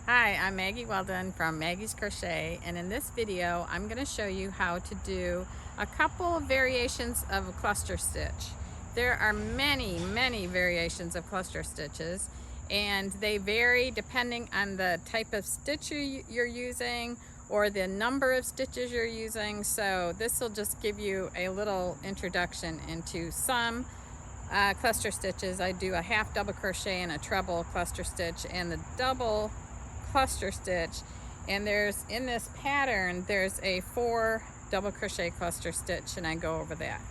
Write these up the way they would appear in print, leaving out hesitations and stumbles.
Hi, I'm Maggie Weldon from Maggie's Crochet, and in this video I'm going to show you how to do a couple of variations of a cluster stitch. There are many variations of cluster stitches, and they vary depending on the type of stitch you're using or the number of stitches you're using. So this will just give you a little introduction into some cluster stitches. I do a half double crochet and a treble cluster stitch and the double cluster stitch, and there's in this pattern there's a 4 double crochet cluster stitch, and I go over that.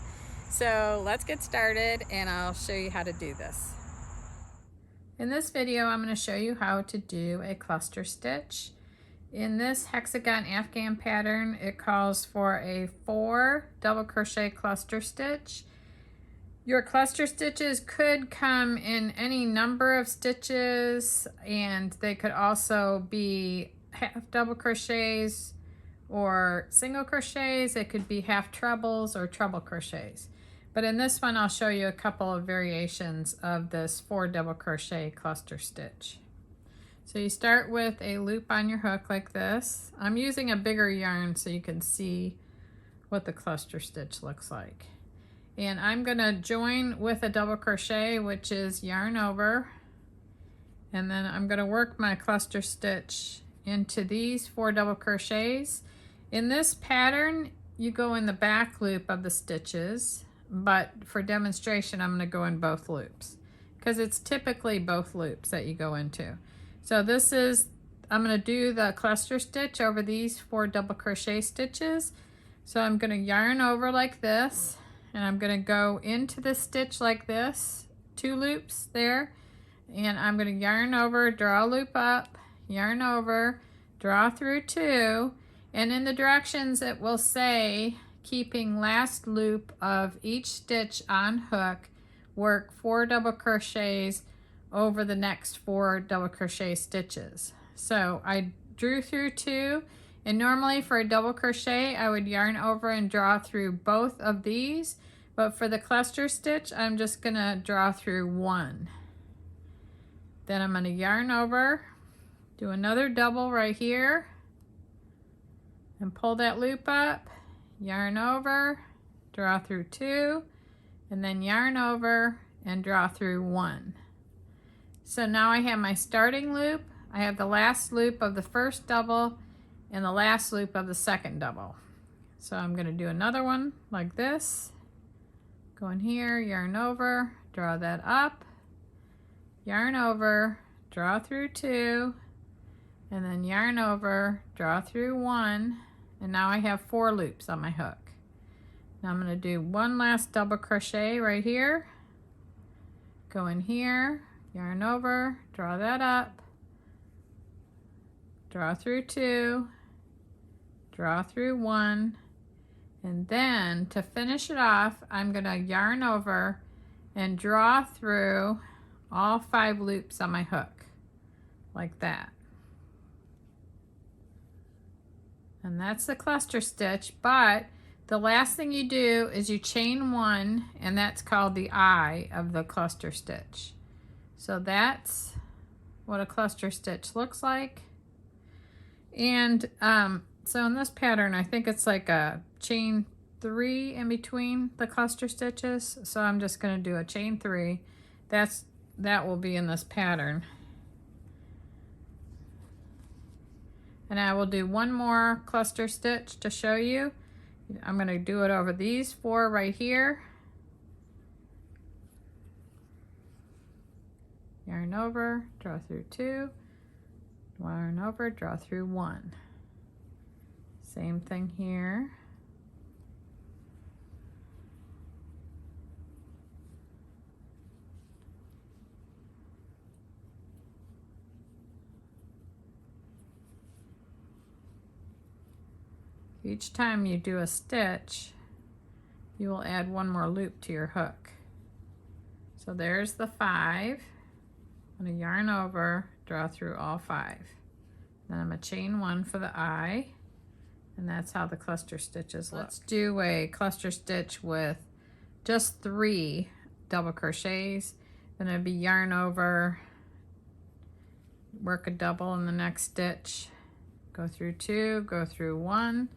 So let's get started and I'll show you how to do this. In this video I'm going to show you how to do a cluster stitch. In this hexagon Afghan pattern it calls for a 4 double crochet cluster stitch. Your cluster stitches could come in any number of stitches, and they could also be half double crochets or single crochets. It could be half trebles or treble crochets. But in this one I'll show you a couple of variations of this 4 double crochet cluster stitch. So you start with a loop on your hook like this. I'm using a bigger yarn so you can see what the cluster stitch looks like. And I'm going to join with a double crochet, which is yarn over, and then I'm going to work my cluster stitch into these 4 double crochets. In this pattern you go in the back loop of the stitches, but for demonstration I'm going to go in both loops because it's typically both loops that you go into. So this is, I'm going to do the cluster stitch over these 4 double crochet stitches. So I'm going to yarn over like this, and I'm going to go into the stitch like this, 2 loops there, and I'm going to yarn over, draw a loop up, yarn over, draw through 2, and in the directions it will say, keeping last loop of each stitch on hook, work 4 double crochets over the next 4 double crochet stitches. So I drew through 2, and normally for a double crochet I would yarn over and draw through both of these, but for the cluster stitch I'm just gonna draw through 1. Then I'm gonna yarn over, do another double right here, and pull that loop up, yarn over, draw through 2, and then yarn over and draw through 1. So now I have my starting loop, I have the last loop of the first double, and the last loop of the second double. So I'm going to do another one like this. Go in here, yarn over, draw that up, yarn over, draw through 2, and then yarn over, draw through 1, and now I have 4 loops on my hook. Now I'm going to do one last double crochet right here, go in here, yarn over, draw that up, draw through 2, draw through 1, and then to finish it off I'm going to yarn over and draw through all 5 loops on my hook like that. And that's the cluster stitch, but the last thing you do is you chain 1, and that's called the eye of the cluster stitch. So that's what a cluster stitch looks like. And so in this pattern I think it's like a chain 3 in between the cluster stitches, so I'm just going to do a chain 3. That will be in this pattern, and I will do one more cluster stitch to show you. I'm going to do it over these 4 right here, yarn over, draw through 2, yarn over, draw through 1. Same thing here. Each time you do a stitch, you will add 1 more loop to your hook. So there's the 5. I'm going to yarn over, draw through all 5. Then I'm going to chain 1 for the eye, and that's how the cluster stitches look. Let's do a cluster stitch with just 3 double crochets. Then it'll be yarn over, work a double in the next stitch, go through 2, go through 1,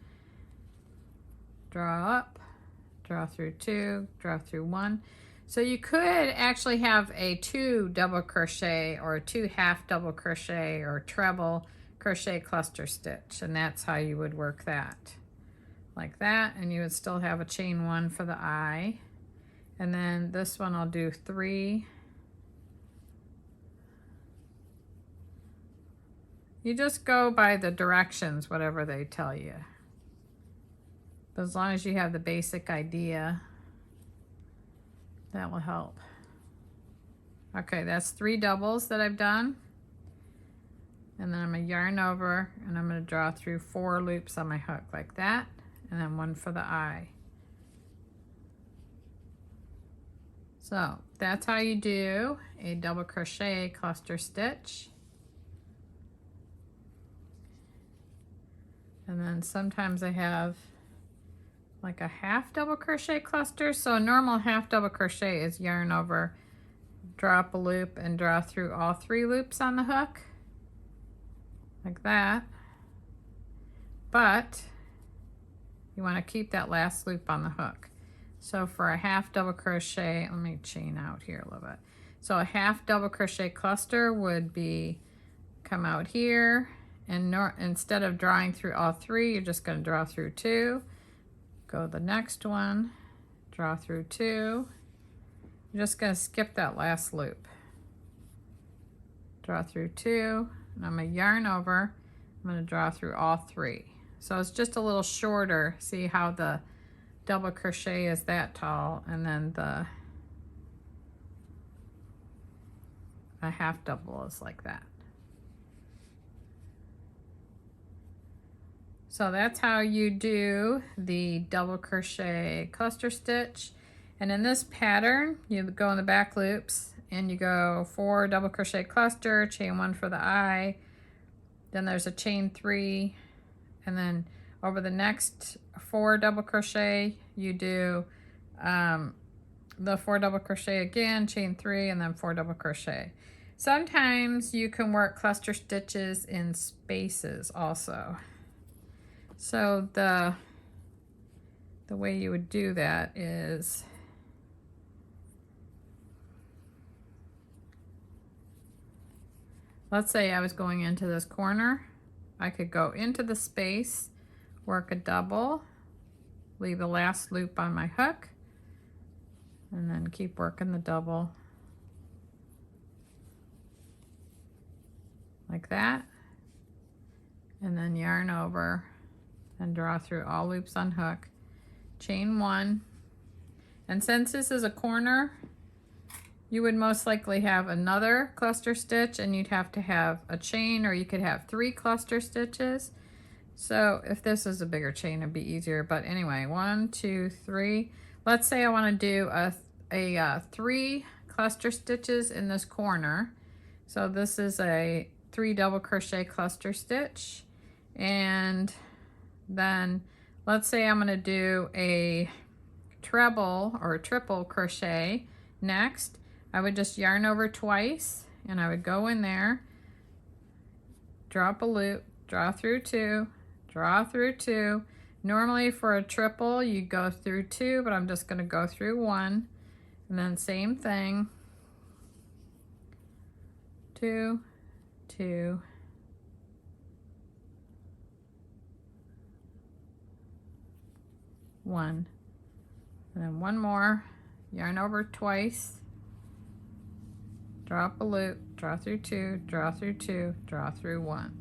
draw up, draw through 2, draw through 1. So you could actually have a 2 double crochet or a 2 half double crochet or treble crochet cluster stitch, and that's how you would work that, like that, and you would still have a chain 1 for the eye. And then this one I'll do 3. You just go by the directions, whatever they tell you. But as long as you have the basic idea, that will help. Okay, that's 3 doubles that I've done. And then I'm gonna yarn over and I'm gonna draw through 4 loops on my hook like that, and then 1 for the eye. So that's how you do a double crochet cluster stitch. And then sometimes I have like a half double crochet cluster. So a normal half double crochet is yarn over, draw up a loop, and draw through all 3 loops on the hook, like that. But you want to keep that last loop on the hook. So for a half double crochet, let me chain out here a little bit. So a half double crochet cluster would be come out here, and instead of drawing through all 3, you're just going to draw through 2, go to the next one, draw through 2. You're just going to skip that last loop, draw through 2, and I'm going to yarn over. I'm going to draw through all 3. So it's just a little shorter. See how the double crochet is that tall, and then the a half double is like that. So that's how you do the double crochet cluster stitch. And in this pattern, you go in the back loops and you go 4 double crochet cluster, chain 1 for the eye, then there's a chain 3, and then over the next 4 double crochet you do the 4 double crochet again, chain 3, and then 4 double crochet. Sometimes you can work cluster stitches in spaces also. So the way you would do that is let's say I was going into this corner. I could go into the space, work a double, leave the last loop on my hook, and then keep working the double like that, and then yarn over and draw through all loops on hook, chain 1. And since this is a corner, you would most likely have another cluster stitch, and you'd have to have a chain, or you could have 3 cluster stitches. So if this is a bigger chain, it'd be easier. But anyway, 1, 2, 3. Let's say I want to do a 3 cluster stitches in this corner. So this is a 3 double crochet cluster stitch, and then let's say I'm going to do a treble or a triple crochet next. I would just yarn over twice, and I would go in there, drop a loop, draw through 2, draw through 2. Normally for a triple you go through 2, but I'm just going to go through 1, and then same thing, 2, 2, 1, and then 1 more, yarn over twice, drop a loop, draw through 2, draw through 2, draw through 1.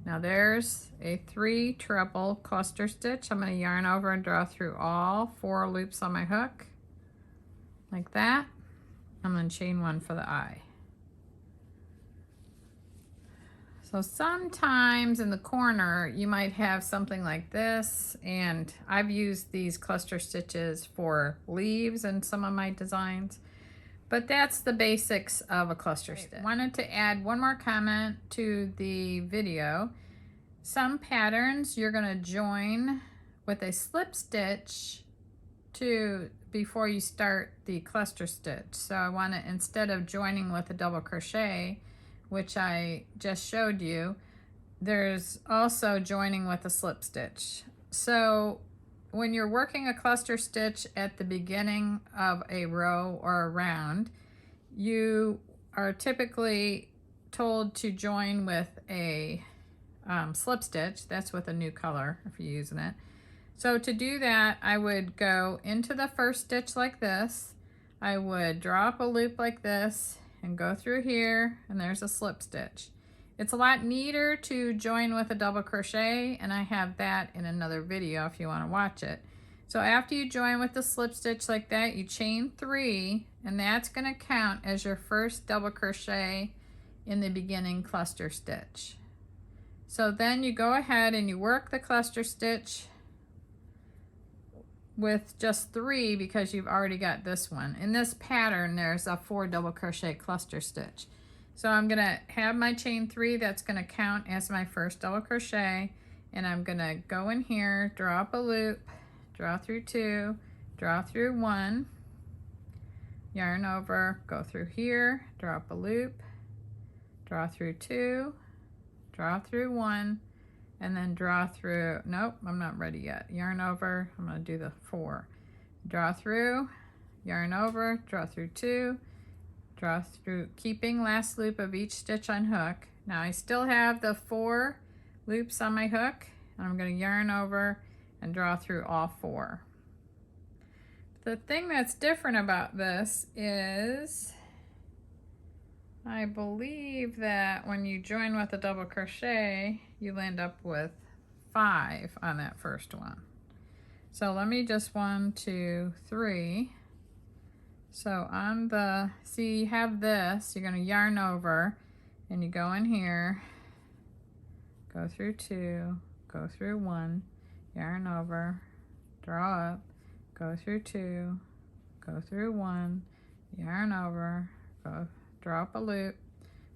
Now there's a 3 treble cluster stitch. I'm going to yarn over and draw through all 4 loops on my hook like that. I'm going to chain 1 for the eye. So sometimes in the corner you might have something like this, and I've used these cluster stitches for leaves in some of my designs, but that's the basics of a cluster stitch. I wanted to add one more comment to the video. Some patterns you're going to join with a slip stitch before you start the cluster stitch. So I want to, instead of joining with a double crochet, which I just showed you, there's also joining with a slip stitch. So when you're working a cluster stitch at the beginning of a row or a round, you are typically told to join with a slip stitch. That's with a new color if you're using it. So to do that, I would go into the first stitch like this. I would draw up a loop like this and go through here, and there's a slip stitch. It's a lot neater to join with a double crochet, and I have that in another video if you want to watch it. So after you join with the slip stitch like that, you chain 3, and that's going to count as your first double crochet in the beginning cluster stitch. So then you go ahead and you work the cluster stitch with just 3 because you've already got this one. In this pattern, there's a 4 double crochet cluster stitch. So I'm gonna have my chain 3, that's gonna count as my first double crochet, and I'm gonna go in here, draw up a loop, draw through 2, draw through 1, yarn over, go through here, draw up a loop, draw through 2, draw through 1, and then draw through, nope, I'm not ready yet. Yarn over, I'm gonna do the 4. Draw through, yarn over, draw through 2, draw through, keeping last loop of each stitch on hook. Now I still have the 4 loops on my hook, and I'm gonna yarn over and draw through all 4. The thing that's different about this is, I believe that when you join with a double crochet, you'll end up with 5 on that first one. So let me just 1, 2, 3. So on the, see, you have this, you're gonna yarn over, and you go in here, go through 2, go through 1, yarn over, draw up, go through 2, go through 1, yarn over, go, draw up a loop,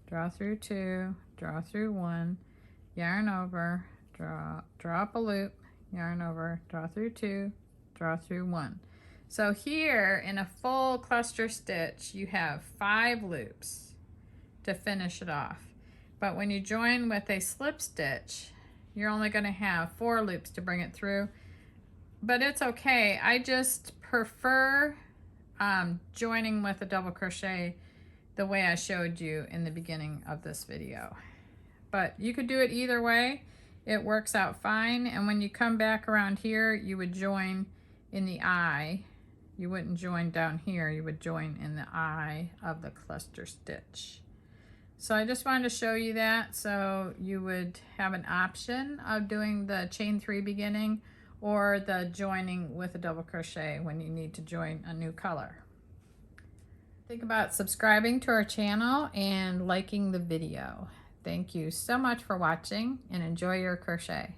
draw through 2, draw through 1, yarn over, draw up a loop, yarn over, draw through 2, draw through 1. So here in a full cluster stitch, you have 5 loops to finish it off. But when you join with a slip stitch, you're only going to have 4 loops to bring it through. But it's okay. I just prefer joining with a double crochet the way I showed you in the beginning of this video. But you could do it either way. It works out fine. And when you come back around here, you would join in the eye. You wouldn't join down here, you would join in the eye of the cluster stitch. So I just wanted to show you that, so you would have an option of doing the chain 3 beginning or the joining with a double crochet when you need to join a new color. Think about subscribing to our channel and liking the video. Thank you so much for watching, and enjoy your crochet.